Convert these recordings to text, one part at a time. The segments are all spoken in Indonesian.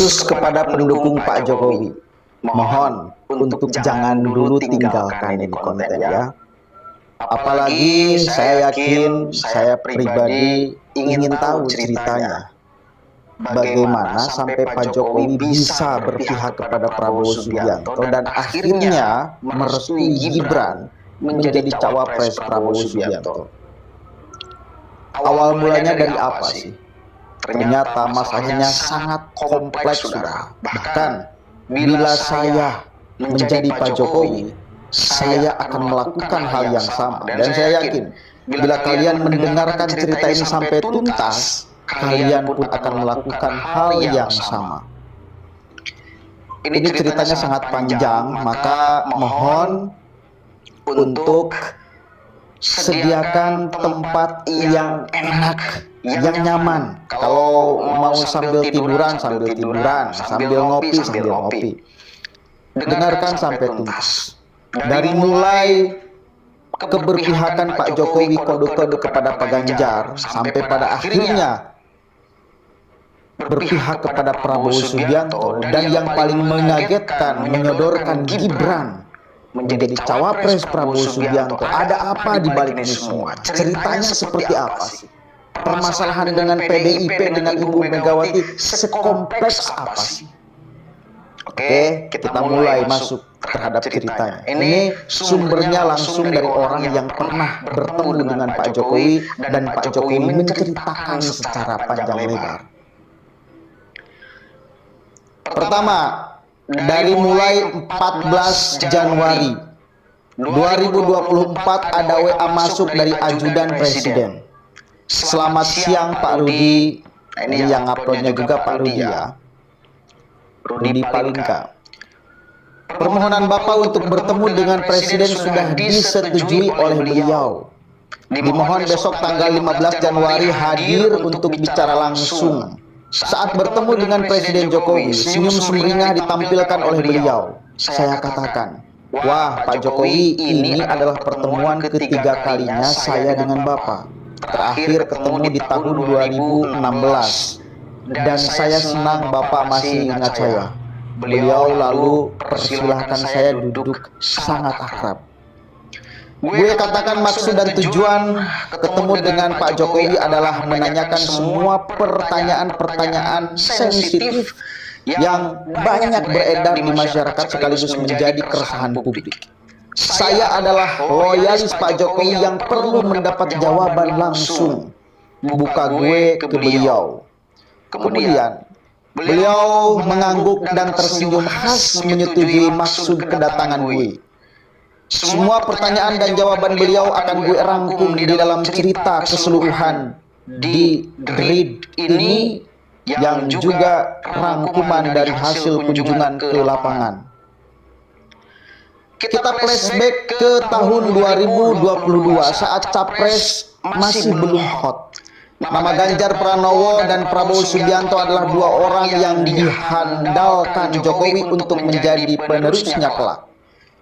Khusus kepada pendukung Pak Jokowi, mohon untuk jangan dulu tinggalkan ini konten ya. Apalagi saya yakin, saya pribadi ingin tahu ceritanya. Bagaimana sampai Pak Jokowi bisa berpihak kepada Prabowo Subianto dan akhirnya merestui Gibran menjadi cawapres Prabowo Subianto. Awal mulanya dari apa sih? Ternyata masalahnya sangat kompleks sudah. Bahkan bila saya menjadi Pak Jokowi, saya akan melakukan hal yang sama. Dan saya yakin bila kalian mendengarkan cerita ini sampai tuntas, kalian pun akan melakukan hal yang sama. Ini ceritanya sangat panjang, maka mohon untuk sediakan tempat yang enak, yang nyaman. Kalau mau sambil tiduran, sambil ngopi. Dengarkan sampai tuntas. Dari mulai keberpihakan Pak Jokowi kode-kode kepada Pak Ganjar, sampai pada akhirnya berpihak kepada Prabowo Subianto, dan yang paling mengagetkan menyodorkan Gibran menjadi cawapres Prabowo Subianto. Ada apa di balik ini semua? Ceritanya seperti apa sih? Permasalahan dengan PDIP dengan Ibu Megawati sekompleks apa sih? Oke, kita mulai masuk terhadap ceritanya. Ini sumbernya langsung dari orang yang pernah bertemu dengan Pak Jokowi, dan Pak Jokowi menceritakan secara panjang lebar. Pertama, dari mulai 14 Januari 2024 ada WA masuk dari ajudan Presiden. Selamat siang Pak Rudi. Ini yang uploadnya juga Pak Rudi ya, Rudi Palinka. Permohonan Bapak untuk bertemu dengan Presiden sudah disetujui oleh beliau. Dimohon besok tanggal 15 Januari hadir untuk bicara langsung. Saat bertemu dengan Presiden Jokowi, senyum sumringah ditampilkan oleh beliau. Saya katakan, wah Pak Jokowi, ini adalah pertemuan ketiga kalinya saya dengan Bapak. Terakhir ketemu di tahun 2016. Dan saya senang Bapak masih ingat saya. Beliau lalu persilahkan saya duduk sangat akrab. Gue katakan maksud dan tujuan ketemu dengan Pak Jokowi adalah menanyakan semua pertanyaan-pertanyaan sensitif yang banyak beredar di masyarakat sekaligus menjadi keresahan publik. Saya adalah loyalis Pak Jokowi yang perlu mendapat jawaban langsung. Buka gue ke beliau. Kemudian beliau mengangguk dan tersenyum khas menyetujui maksud kedatangan gue. Semua pertanyaan dan jawaban beliau akan gue rangkum di dalam cerita keseluruhan di grid ini, yang juga rangkuman dari hasil kunjungan ke lapangan. Kita flashback ke tahun 2022 saat Capres masih belum hot. Nama Ganjar Pranowo dan Prabowo Subianto adalah dua orang yang dihandalkan Jokowi untuk menjadi penerusnya kelak.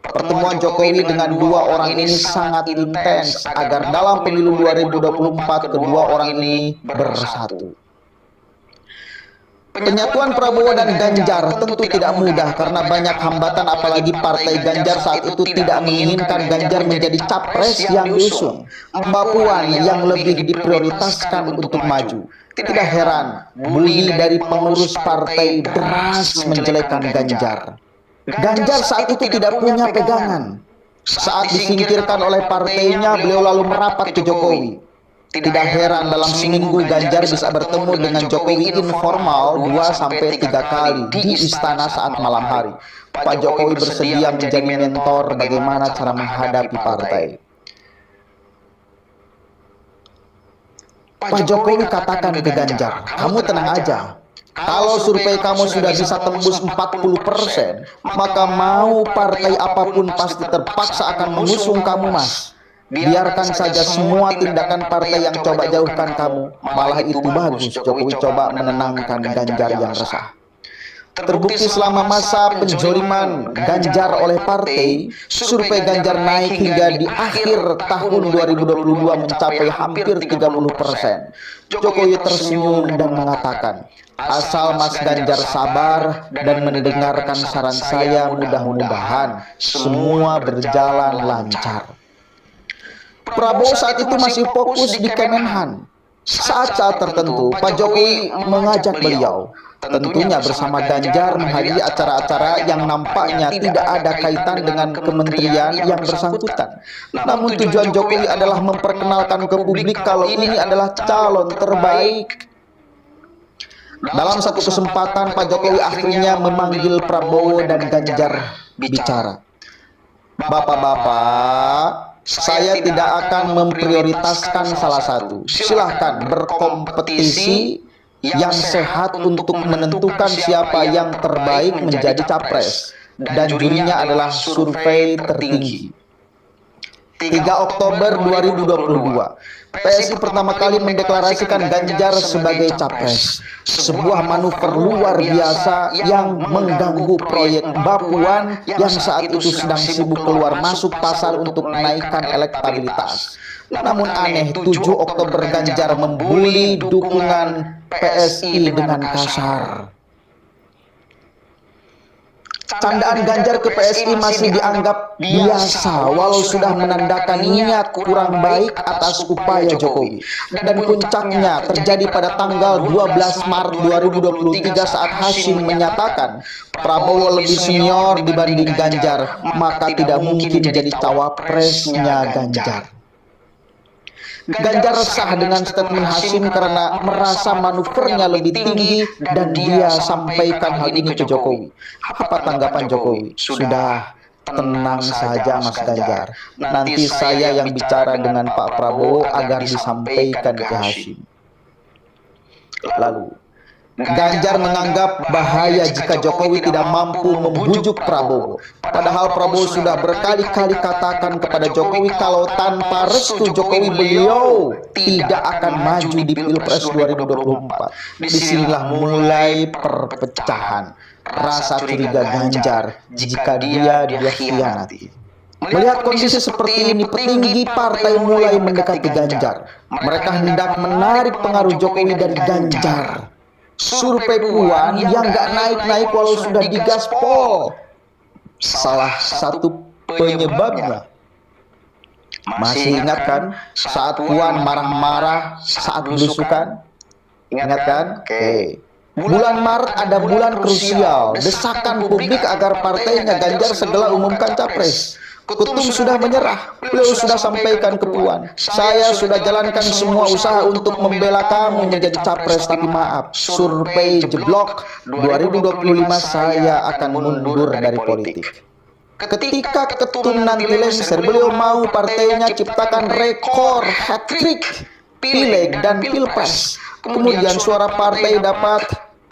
Pertemuan Jokowi dengan dua orang ini sangat intens agar dalam pemilu 2024 kedua orang ini bersatu. Penyatuan Prabowo dan Ganjar tentu tidak mudah karena banyak hambatan, apalagi partai Ganjar saat itu tidak menginginkan Ganjar menjadi capres yang diusung. Mbak Puan yang lebih diprioritaskan untuk maju. Tidak heran, bully dari pengurus partai deras menjelekan Ganjar. Ganjar saat itu tidak punya pegangan. Saat disingkirkan oleh partainya, beliau lalu merapat ke Jokowi. Tidak heran dalam seminggu Ganjar bisa bertemu dengan Jokowi informal 2-3 kali di istana saat malam hari. Pak Jokowi bersedia menjadi mentor bagaimana cara menghadapi partai. Pak Jokowi katakan ke Ganjar, kamu tenang aja. Kalau survei kamu sudah bisa tembus 40%, maka mau partai apapun pasti terpaksa akan mengusung kamu, Mas. Biarkan saja semua tindakan partai yang coba jauhkan kamu. Malah itu bagus. Jokowi coba menenangkan Ganjar yang resah. Terbukti selama masa penjoliman Ganjar oleh partai, survei Ganjar naik hingga di akhir tahun 2022 mencapai hampir 30%. Jokowi tersenyum dan mengatakan, "Asal Mas Ganjar sabar dan mendengarkan saran saya, mudah-mudahan semua berjalan lancar." Prabowo saat itu masih fokus di Kemenhan. Saat-saat tertentu, Pak Jokowi mengajak beliau, tentunya bersama Ganjar, menghadiri acara-acara yang nampaknya tidak ada kaitan dengan kementerian yang bersangkutan. Namun tujuan Jokowi adalah memperkenalkan ke publik kalau ini adalah calon terbaik. Dalam satu kesempatan, Pak Jokowi akhirnya memanggil Prabowo dan Ganjar bicara. "Bapak-bapak, saya tidak akan memprioritaskan salah satu. Silahkan berkompetisi yang sehat untuk menentukan siapa yang terbaik menjadi capres. Dan jurinya adalah survei tertinggi." 3 Oktober 2022, PSI pertama kali mendeklarasikan Ganjar sebagai capres. Sebuah manuver luar biasa yang mengganggu proyek Mbak Puan yang saat itu sedang sibuk keluar masuk pasar untuk menaikkan elektabilitas. Namun aneh, 7 Oktober Ganjar membuli dukungan PSI dengan kasar. Candaan Ganjar ke PSI masih dianggap biasa, walau sudah menandakan niat kurang baik atas upaya Jokowi. Dan puncaknya terjadi pada tanggal 12 Maret 2023 saat Hasyim menyatakan Prabowo lebih senior dibanding Ganjar, maka tidak mungkin jadi cawapresnya Ganjar. Ganjar resah dengan statement Hasyim karena merasa manuvernya lebih tinggi dan dia sampaikan hal ini ke Jokowi. Apa tanggapan Jokowi? "Sudah, tenang saja Mas Ganjar. Nanti saya yang bicara dengan Pak Prabowo agar disampaikan ke Hasyim." Lalu, Ganjar menganggap bahaya jika Jokowi tidak mampu membujuk Prabowo. Padahal Prabowo sudah berkali-kali katakan kepada Jokowi kalau tanpa restu Jokowi beliau tidak akan maju di Pilpres 2024. Disinilah mulai perpecahan, rasa curiga Ganjar jika dia dikhianati. Melihat kondisi seperti ini, petinggi partai mulai mendekati Ganjar. Mereka hendak menarik pengaruh Jokowi dari Ganjar. Survei Puan yang gak naik-naik walau sudah digaspol. Salah satu penyebabnya, masih ingat kan saat Puan marah-marah saat belusukan? Ingat kan? Oke. Bulan Maret ada bulan krusial, desakan publik agar partainya Ganjar segera umumkan capres. Ketum sudah menyerah, beliau sudah sampaikan ke Puan, "Saya sudah jalankan semua usaha untuk membela kamu menjadi capres, tapi maaf, survei jeblok, 2025 saya akan mundur dari politik." Ketika Ketum nanti lengser, beliau mau partainya ciptakan rekor hat-trick Pileg dan Pilpres. Kemudian suara partai dapat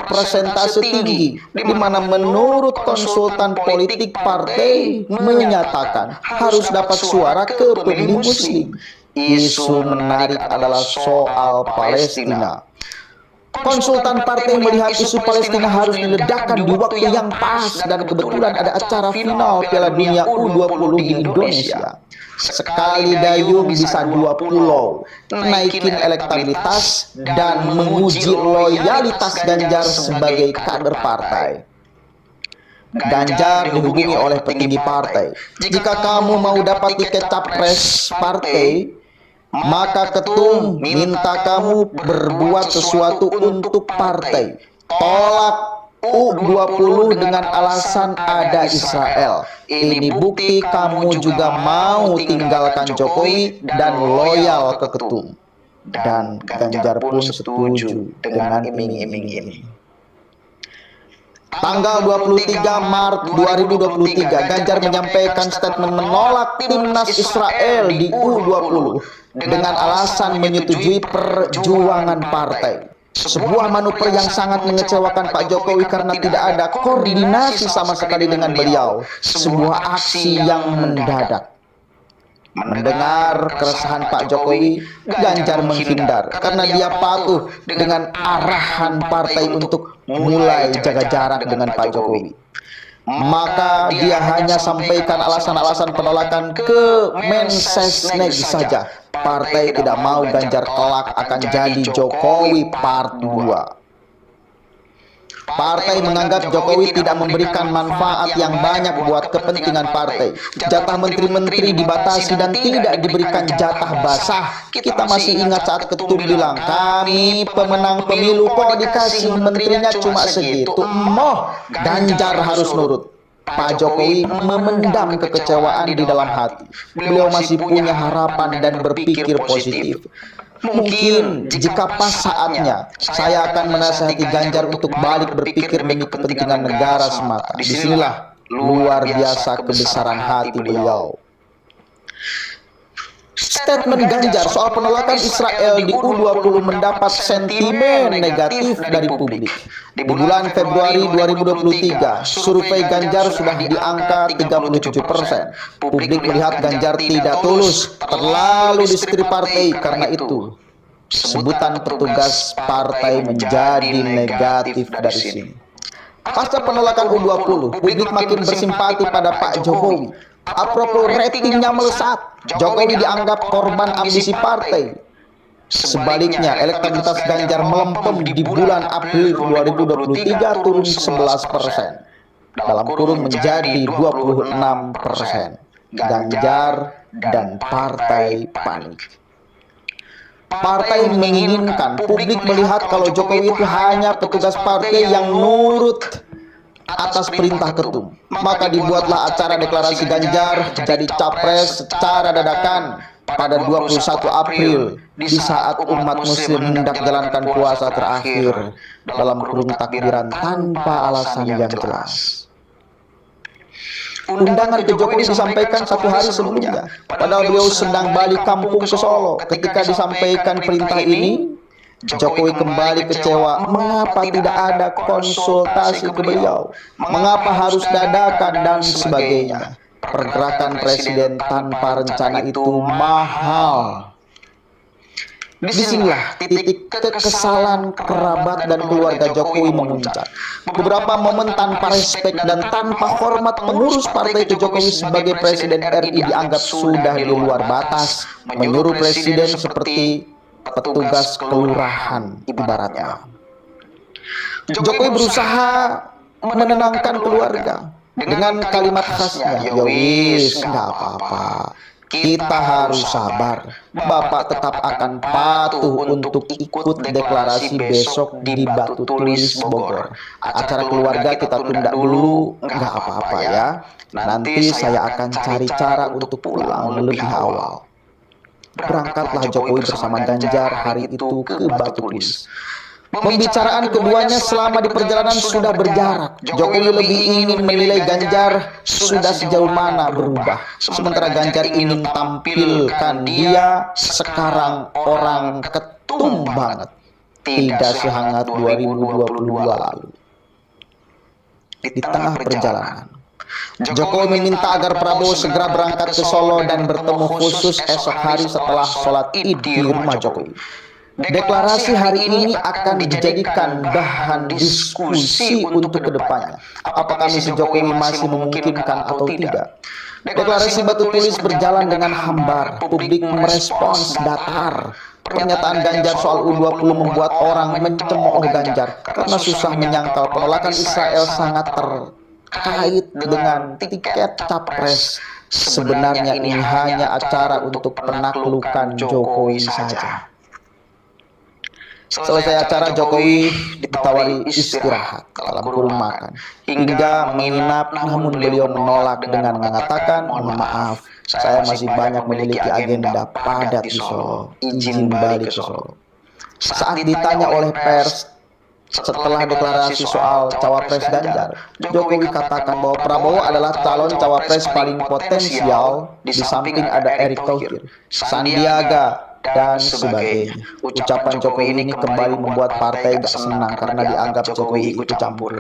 persentase tinggi, di mana menurut konsultan politik partai menyatakan harus dapat suara ke pemilih Muslim. Isu menarik adalah soal Palestina. Konsultan partai melihat isu Palestina harus diledakkan di waktu yang pas dan kebetulan ada acara final Piala Dunia U20 di Indonesia. Sekali dayung bisa 2 pulau, naikin elektabilitas dan menguji loyalitas Ganjar sebagai kader partai. Ganjar dihubungi oleh petinggi partai. "Jika kamu mau dapat tiket capres partai, maka Ketum minta kamu berbuat sesuatu untuk partai. Tolak U20 dengan alasan ada Israel. Ini bukti kamu juga mau tinggalkan Jokowi dan loyal ke Ketum." Dan Ganjar pun setuju dengan iming-iming ini. Tanggal 23 Maret 2023, Ganjar menyampaikan statement menolak timnas Israel di U20 dengan alasan menyetujui perjuangan partai. Sebuah manuver yang sangat mengecewakan Pak Jokowi karena tidak ada koordinasi sama sekali dengan beliau. Sebuah aksi yang mendadak. Mendengar keresahan Pak Jokowi, Ganjar menghindar karena dia patuh dengan arahan partai untuk mulai jaga jarak dengan Pak Jokowi. Maka dia hanya sampaikan alasan-alasan penolakan ke Mensesnek saja. Partai tidak mau Ganjar kelak akan jadi Jokowi Part 2. Partai menganggap Jokowi tidak memberikan manfaat yang banyak buat kepentingan partai. Jatah menteri-menteri dibatasi dan tidak diberikan jatah basah. Kita masih ingat saat Ketum bilang, kami pemenang pemilu kok dikasih menterinya cuma segitu. Ganjar harus nurut. Pak Jokowi memendam kekecewaan di dalam hati. Beliau masih punya harapan dan berpikir positif. Mungkin jika pas saatnya, saya akan menasihati Ganjar untuk balik berpikir demi kepentingan negara semata. Disinilah luar biasa kebesaran hati beliau. Statement Ganjar soal penolakan Israel di U20 mendapat sentimen negatif dari publik. Di bulan Februari 2023, survei Ganjar sudah di angka 37%. Publik melihat Ganjar tidak tulus, terlalu disetiri partai. Karena itu, sebutan petugas partai menjadi negatif dari sini. Pasca penolakan U20, publik makin bersimpati pada Pak Jokowi. Apropos ratingnya melesat, Jokowi dianggap korban ambisi partai. Sebaliknya, elektabilitas Ganjar melempem di bulan April 2023 turun 11%. Dalam kurun menjadi 26%. Ganjar dan partai panik. Partai menginginkan publik melihat kalau Jokowi itu hanya petugas partai yang nurut atas perintah ketum. Maka dibuatlah acara deklarasi Ganjar jadi capres secara dadakan pada 21 April di saat umat muslim hendak jalankan puasa terakhir dalam kurung takbiran tanpa alasan yang jelas. Undangan ke Jokowi disampaikan 1 hari sebelumnya, padahal beliau sedang balik kampung ke Solo. Ketika disampaikan perintah ini, Jokowi kembali kecewa. Mengapa tidak ada konsultasi ke beliau? Mengapa harus dadakan dan sebagainya? Pergerakan presiden tanpa rencana itu mahal. Disinilah titik kekesalan kerabat dan keluarga Jokowi memuncak. Beberapa momen tanpa respek dan tanpa hormat pengurus partai ke Jokowi sebagai presiden RI dianggap sudah di luar batas. Menyuruh presiden seperti petugas kelurahan ibaratnya. Jokowi berusaha menenangkan keluarga dengan kalimat khasnya, ya wis, nggak apa-apa, kita harus sabar. Bapak tetap akan patuh untuk ikut deklarasi besok di Batu Tulis, Bogor. Acara keluarga kita tunda dulu, nggak apa-apa ya. Nanti saya akan cari cara untuk pulang lebih awal. Berangkatlah Jokowi bersama Ganjar hari itu ke Batu Tulis. Pembicaraan keduanya selama di perjalanan sudah berjarak. Jokowi lebih ingin menilai Ganjar sudah sejauh mana berubah. Sementara Ganjar ingin tampilkan dia sekarang orang ketum banget. Tidak sehangat 2022 lalu. Di tengah perjalanan, Jokowi meminta agar Prabowo segera berangkat ke Solo dan bertemu khusus esok hari setelah sholat Id di rumah Jokowi. Deklarasi hari ini akan dijadikan bahan diskusi untuk kedepannya. Apakah misi Jokowi masih memungkinkan atau tidak? Deklarasi Batu Tulis berjalan dengan hambar. Publik merespons datar. Pernyataan Ganjar soal U20 membuat orang mencemooh Ganjar karena susah menyangkal penolakan Israel sangat terkait dengan tiket capres. Sebenarnya ini hanya acara untuk penaklukan Jokowi saja. Selesai acara, Jokowi ditawari istirahat dalam kurung makan hingga menginap, namun beliau menolak dengan mengatakan, mohon maaf, saya masih banyak memiliki agenda padat di Solo, izin balik ke Solo. Saat ditanya oleh pers setelah deklarasi soal cawapres Ganjar, Jokowi katakan bahwa Prabowo adalah calon cawapres paling potensial, di samping ada Erick Thohir, Sandiaga, dan sebagainya. Ucapan Jokowi ini kembali membuat partai gak senang karena dianggap Jokowi ikut campur.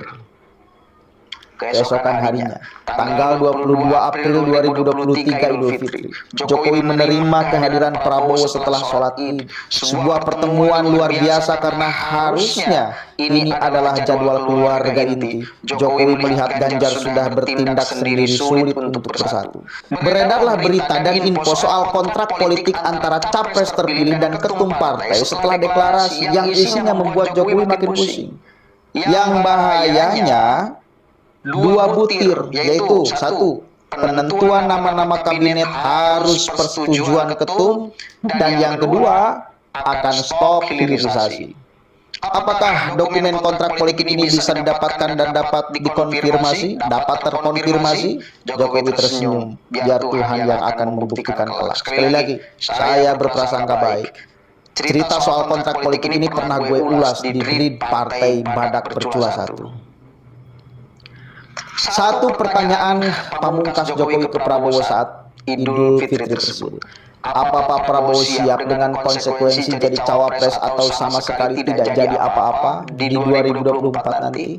keesokan harinya, tanggal 22 April 2023 Idul Fitri, Jokowi menerima kehadiran Prabowo setelah sholat Id. Sebuah pertemuan luar biasa karena harusnya ini adalah jadwal keluarga inti. Jokowi melihat Ganjar sudah bertindak sendiri sulit untuk bersatu. Beredarlah berita dan info soal kontrak politik antara capres terpilih dan ketum partai setelah deklarasi yang isinya membuat Jokowi makin pusing. Yang bahayanya dua butir, yaitu satu, penentuan nama-nama kabinet harus persetujuan ketum, dan yang kedua, akan stop hilirisasi. Apakah dokumen kontrak politik ini bisa didapatkan dan dapat dikonfirmasi, dapat terkonfirmasi? Jokowi tersenyum, biar Tuhan yang akan membuktikan kelak. Sekali lagi, saya berprasangka baik. Cerita soal kontrak politik ini pernah gue ulas di grid Partai Badak Bercula 1. Satu pertanyaan pamungkas Jokowi ke Prabowo saat Idul Fitri tersebut. Apa Pak Prabowo siap dengan konsekuensi jadi cawapres atau sama sekali tidak jadi apa-apa di 2024 nanti?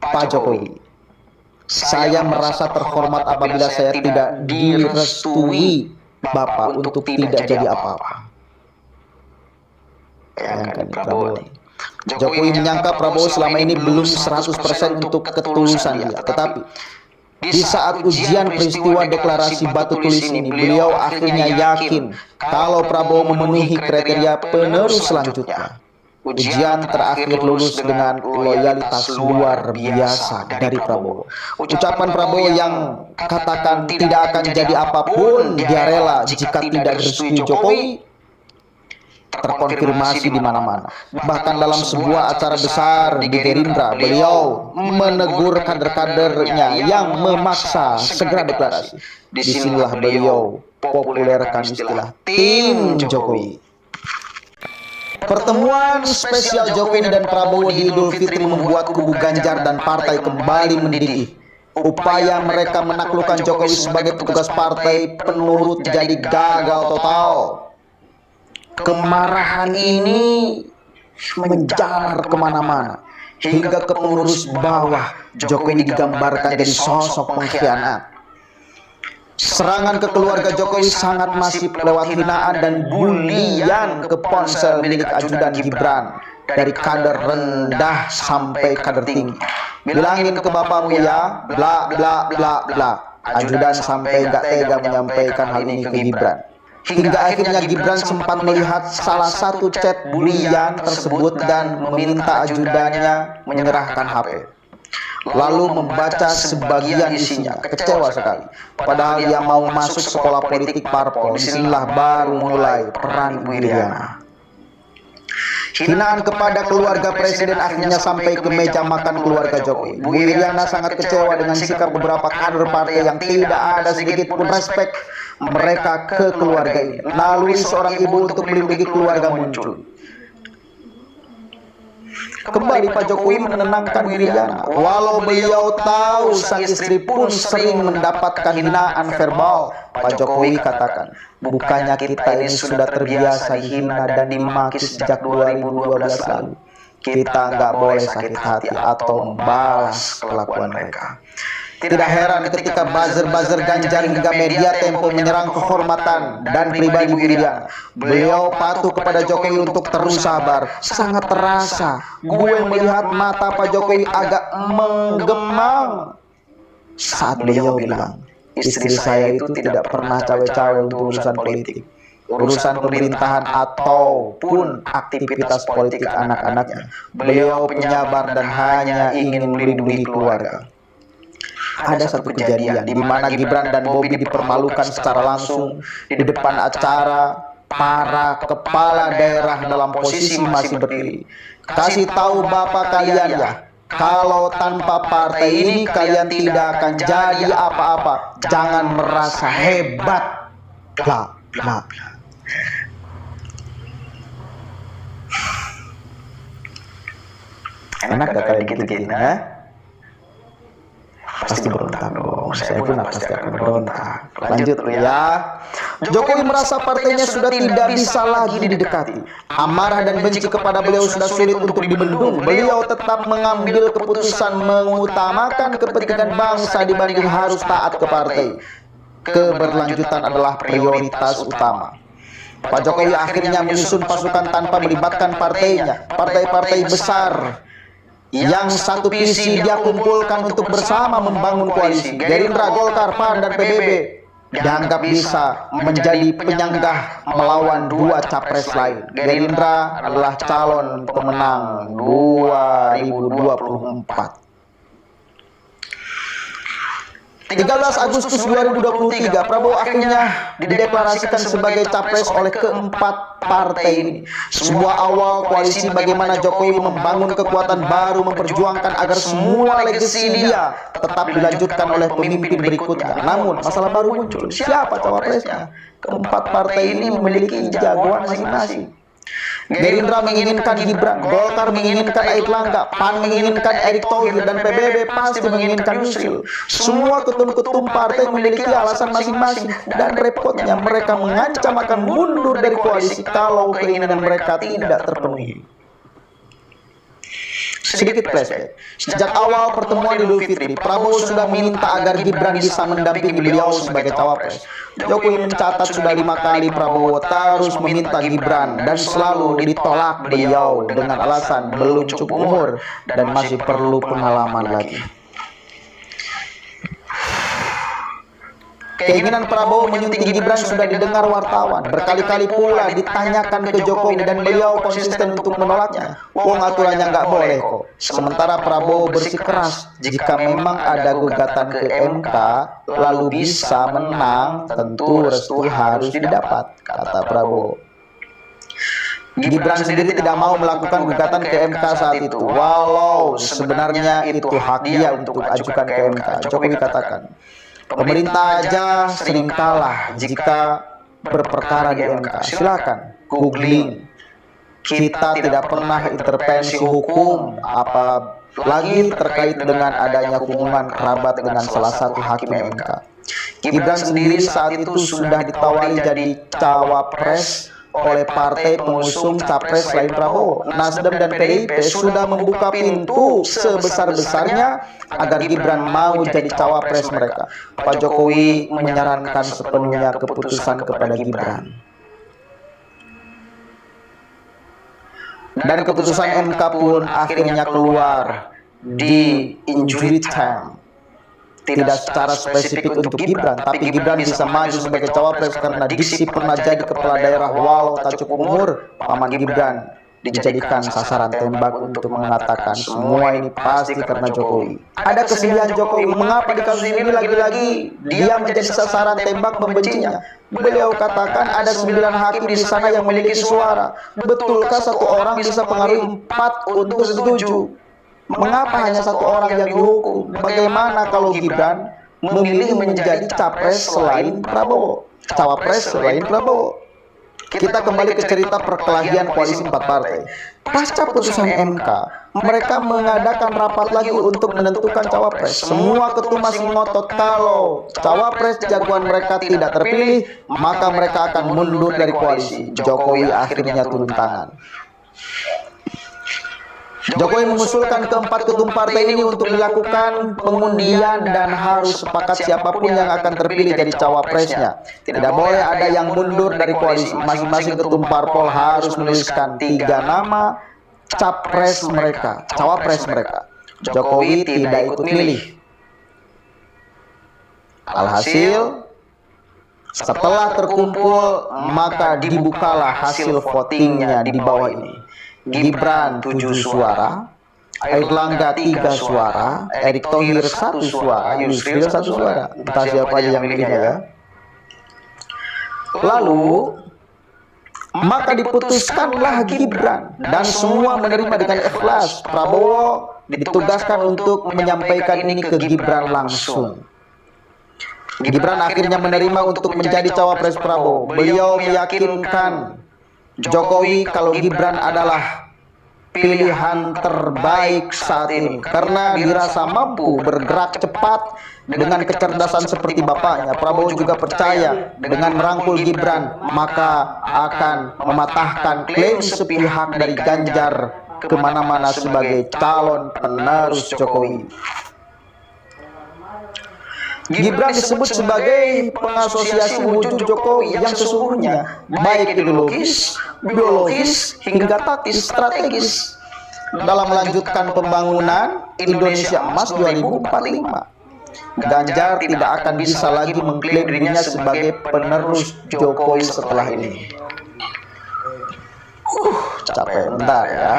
Pak Jokowi, saya merasa terhormat apabila saya tidak direstui Bapak untuk tidak jadi apa-apa. Bayangkan Prabowo. Jokowi menyangka Prabowo selama ini belum 100% untuk ketulusan dia. Tetapi di saat ujian peristiwa deklarasi batu tulis ini, beliau akhirnya yakin kalau Prabowo memenuhi kriteria penerus selanjutnya. Ujian terakhir lulus dengan loyalitas luar biasa dari Prabowo. Ucapan Prabowo yang katakan tidak akan jadi apapun dia rela jika tidak direstui Jokowi terkonfirmasi di mana-mana. Bahkan dalam sebuah acara besar di Gerindra, beliau menegur kader-kadernya yang memaksa segera deklarasi. Disinilah beliau populerkan istilah tim Jokowi. Pertemuan spesial Jokowi dan Prabowo di Idul Fitri membuat kubu Ganjar dan partai kembali mendidih. Upaya mereka menaklukkan Jokowi sebagai petugas partai penurut jadi gagal total. Kemarahan ini menjalar kemana-mana, hingga ke pengurus bawah. Jokowi digambarkan jadi sosok pengkhianat. Serangan ke keluarga Jokowi sangat masif lewat hinaan dan bulian ke ponsel milik ajudan Gibran, dari kader rendah sampai kader tinggi. Bilangin ke bapakmu ya, bla bla bla bla. Ajudan sampai gak tega menyampaikan hal ini ke Gibran. Hingga akhirnya Gibran sempat melihat salah satu chat bulian tersebut dan meminta ajudannya menyerahkan HP. Lalu membaca sebagian isinya, kecewa sekali. Padahal dia mau masuk sekolah politik parpol. Disinilah baru mulai peran Ibu Iriana. Hinaan kepada keluarga presiden akhirnya sampai ke meja makan keluarga Jokowi. Bu Iriana sangat kecewa dengan sikap beberapa kader partai yang tidak ada sedikit pun respek mereka ke keluarga ini. Lalu seorang ibu untuk melindungi keluarga muncul. Kembali Pak Jokowi menenangkan Bu Iriana. Walau beliau tahu sang istri pun sering mendapatkan hinaan verbal, Pak Jokowi katakan, bukannya kita ini sudah terbiasa dihina dan dimaki sejak 2012 lalu. Kita nggak boleh sakit hati atau membalas kelakuan mereka. Tidak heran ketika buzzer-buzzer Ganjar hingga media Tempo menyerang kehormatan dan pribadi Bu Iriana. Beliau patuh kepada Jokowi untuk terus sabar. Sangat terasa gue melihat mata Pak Jokowi agak menggemang saat beliau bilang, istri saya itu tidak pernah cawe-cawe untuk urusan politik, urusan pemerintahan ataupun aktivitas politik anak-anaknya. Beliau penyabar dan hanya ingin melindungi keluarga. Ada satu kejadian di mana Gibran dan Bobi dipermalukan secara langsung di depan acara para kepala daerah dalam posisi masih berdiri. Kasih tahu bapak kalian ya, kalau tanpa partai ini kalian tidak akan jadi apa-apa. Jangan merasa hebat. Bla bla bla. Enak gak kalian dikit-dikit, ha? Pasti berontak dong. saya pun pasti akan berontak. Lanjut ya. Jokowi merasa partainya sudah tidak bisa lagi didekati. Amarah dan benci kepada beliau sudah sulit untuk dibendung. Beliau tetap mengambil keputusan mengutamakan kepentingan bangsa dibanding harus taat ke partai. Keberlanjutan adalah prioritas utama. Pak Jokowi akhirnya menyusun pasukan tanpa melibatkan partainya. Partai-partai besar yang satu visi dia kumpulkan untuk bersama membangun koalisi. Gerindra, Golkar, PAN, dan PBB dianggap bisa menjadi penyanggah melawan dua capres lain. Gerindra adalah calon pemenang 2024. 13 Agustus 2023, Prabowo akhirnya dideklarasikan sebagai capres oleh keempat partai ini. Sebuah awal koalisi bagaimana Jokowi membangun kekuatan baru, memperjuangkan agar semua legasi dia tetap dilanjutkan oleh pemimpin berikutnya. Namun masalah baru muncul, siapa cawapresnya? Keempat partai ini memiliki jagoan masing-masing. Gerindra menginginkan Gibran, Golkar menginginkan Airlangga, PAN menginginkan Erick Thohir, dan PBB pasti menginginkan Yusril. Semua ketum-ketum partai memiliki alasan masing-masing, dan repotnya mereka mengancam akan mundur dari koalisi kalau keinginan mereka tidak terpenuhi. Sedikit flashback. Sejak awal pertemuan Idul Fitri, Prabowo sudah meminta agar Gibran bisa mendampingi beliau sebagai cawapres. Jokowi mencatat sudah 5 kali Prabowo terus meminta Gibran dan selalu ditolak beliau dengan alasan belum cukup umur dan masih perlu pengalaman lagi. Keinginan Prabowo menyunting Gibran sudah didengar wartawan. Berkali-kali pula ditanyakan ke Jokowi dan beliau konsisten untuk menolaknya. Wong aturannya nggak boleh kok. Sementara Prabowo bersikeras jika memang ada gugatan ke MK lalu bisa menang, tentu restu harus didapat, kata Prabowo. Gibran sendiri tidak mau melakukan gugatan ke MK saat itu, walau sebenarnya itu hak dia untuk ajukan ke MK. Jokowi katakan, pemerintah aja sering kalah jika berperkara di MK. Silakan googling. Kita tidak pernah intervensi hukum, apalagi terkait dengan adanya hubungan kerabat dengan salah satu hakim MK. Gibran sendiri saat itu sudah ditawari jadi cawapres oleh partai pengusung capres selain Prabowo. Nasdem dan PDIP sudah membuka pintu sebesar-besarnya agar Gibran mau jadi cawapres mereka. Pak Jokowi menyarankan sepenuhnya keputusan kepada Gibran. Dan keputusan MK pun akhirnya keluar di injury time. Tidak secara spesifik untuk Gibran, tapi Gibran bisa maju sebagai cawapres karena diksi pernah jadi kepala daerah walau tak cukup umur. Paman Gibran dijadikan sasaran tembak untuk mengatakan semua ini pasti karena Jokowi. Ada kesedihan Jokowi, mengapa di kasus ini lagi-lagi dia menjadi sasaran tembak membencinya. Beliau katakan ada 9 hakim di sana yang memiliki suara. Betulkah satu orang bisa pengaruhi 4 untuk setuju? Mengapa hanya satu orang yang dihukum? Bagaimana kalau Gibran memilih menjadi capres selain Prabowo? Cawapres selain Prabowo? Kita kembali ke cerita perkelahian koalisi 4 partai. Pasca putusan MK, mereka mengadakan rapat lagi untuk menentukan cawapres. Semua ketum masih ngotot kalau cawapres jagoan mereka tidak terpilih, maka mereka akan mundur dari koalisi. Jokowi akhirnya turun tangan. Jokowi mengusulkan keempat ketum partai ini untuk dilakukan pengundian dan harus sepakat siapapun yang akan terpilih jadi cawapresnya. Tidak boleh ada yang mundur dari koalisi. Masing-masing ketum parpol harus menuliskan 3 nama capres mereka, cawapres mereka. Jokowi tidak ikut milih. Alhasil, setelah terkumpul, maka dibukalah hasil votingnya di bawah ini. Gibran 7 suara, Airlangga 3 suara, Erick Thohir 1 suara, Yusril 1 suara. Entah siapa aja yang milihnya ya. Lalu, maka diputuskanlah Gibran dan semua menerima dengan ikhlas. Prabowo ditugaskan untuk menyampaikan ini ke Gibran langsung. Gibran akhirnya menerima untuk menjadi cawapres Prabowo. Beliau meyakinkan Jokowi kalau Gibran adalah pilihan terbaik saat ini karena dirasa mampu bergerak cepat dengan kecerdasan seperti bapaknya. Prabowo juga percaya dengan merangkul Gibran maka akan mematahkan klaim sepihak dari Ganjar kemana-mana sebagai calon penerus Jokowi. Gibran disebut sebagai pengasosiasi wujud Jokowi yang sesungguhnya baik ideologis, biologis, hingga taktis strategis dalam melanjutkan pembangunan Indonesia Emas 2045. Ganjar tidak akan bisa lagi mengklaim dirinya sebagai penerus Jokowi setelah ini. Capek bentar ya.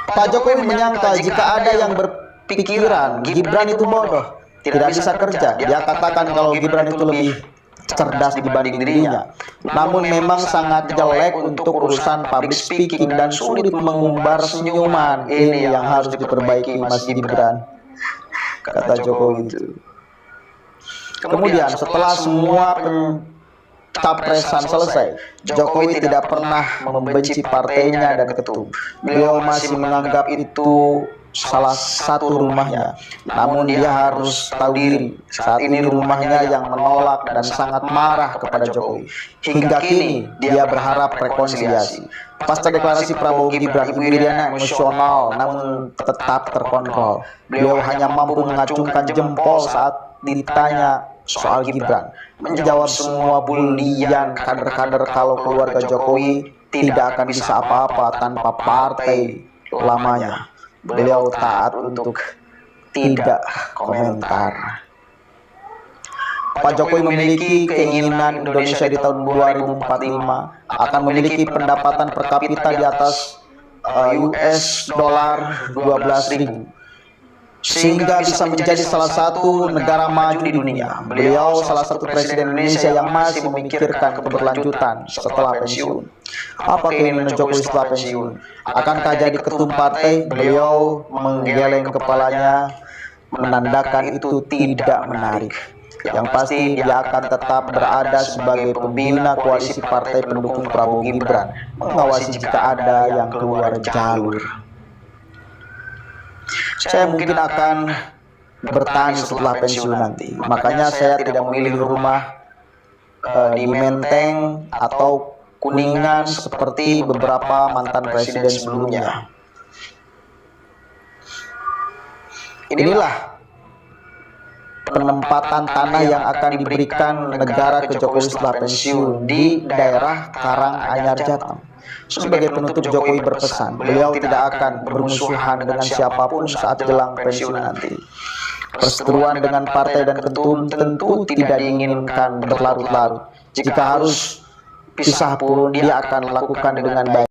Pak Jokowi menyangka jika ada yang berpikiran Gibran itu bodoh, tidak bisa kerja. Dia katakan kalau Gibran itu lebih cerdas dibanding dirinya. Namun memang sangat jelek untuk urusan public speaking dan sulit mengumbar senyuman. Ini yang harus diperbaiki Mas Gibran, kata Jokowi itu. Kemudian setelah semua pencapresan selesai, Jokowi tidak pernah membenci partainya dan ketum. Beliau masih menganggap itu salah satu rumahnya. Namun dia harus tahu diri, saat ini rumahnya yang menolak dan sangat marah kepada Jokowi. Hingga kini dia berharap rekonsiliasi. Pasca deklarasi Prabowo Gibran, Ibu Iriana emosional namun tetap terkontrol. Beliau hanya mampu mengacungkan jempol saat ditanya soal Gibran, menjawab semua bulian kader-kader kalau keluarga Jokowi tidak akan bisa apa-apa tanpa partai lamanya. Beliau taat untuk tidak komentar. Pak Jokowi memiliki keinginan Indonesia di tahun 2045 akan memiliki pendapatan per kapita di atas US dollar 12.000 sehingga bisa menjadi salah satu negara maju di dunia. Beliau salah satu presiden Indonesia yang masih memikirkan keberlanjutan setelah pensiun. Apa keinginan Jokowi setelah pensiun? Akankah jadi ketum partai? Beliau menggeleng kepalanya menandakan itu tidak menarik. Yang pasti dia akan tetap berada sebagai pembina koalisi partai pendukung Prabowo Gibran, mengawasi jika ada yang keluar jalur. Saya mungkin akan bertani setelah pensiun nanti. Makanya saya tidak memilih rumah di Menteng atau Kuningan seperti beberapa mantan presiden sebelumnya. Inilah penempatan tanah yang akan diberikan negara ke Jokowi setelah pensiun di daerah Karanganyar Jateng. Sebagai penutup, Jokowi berpesan, beliau tidak akan bermusuhan dengan siapapun saat jelang pensiun nanti. Perseteruan dengan partai dan ketum tentu tidak diinginkan berlarut-larut. Jika harus pisah pun, dia akan lakukan dengan baik.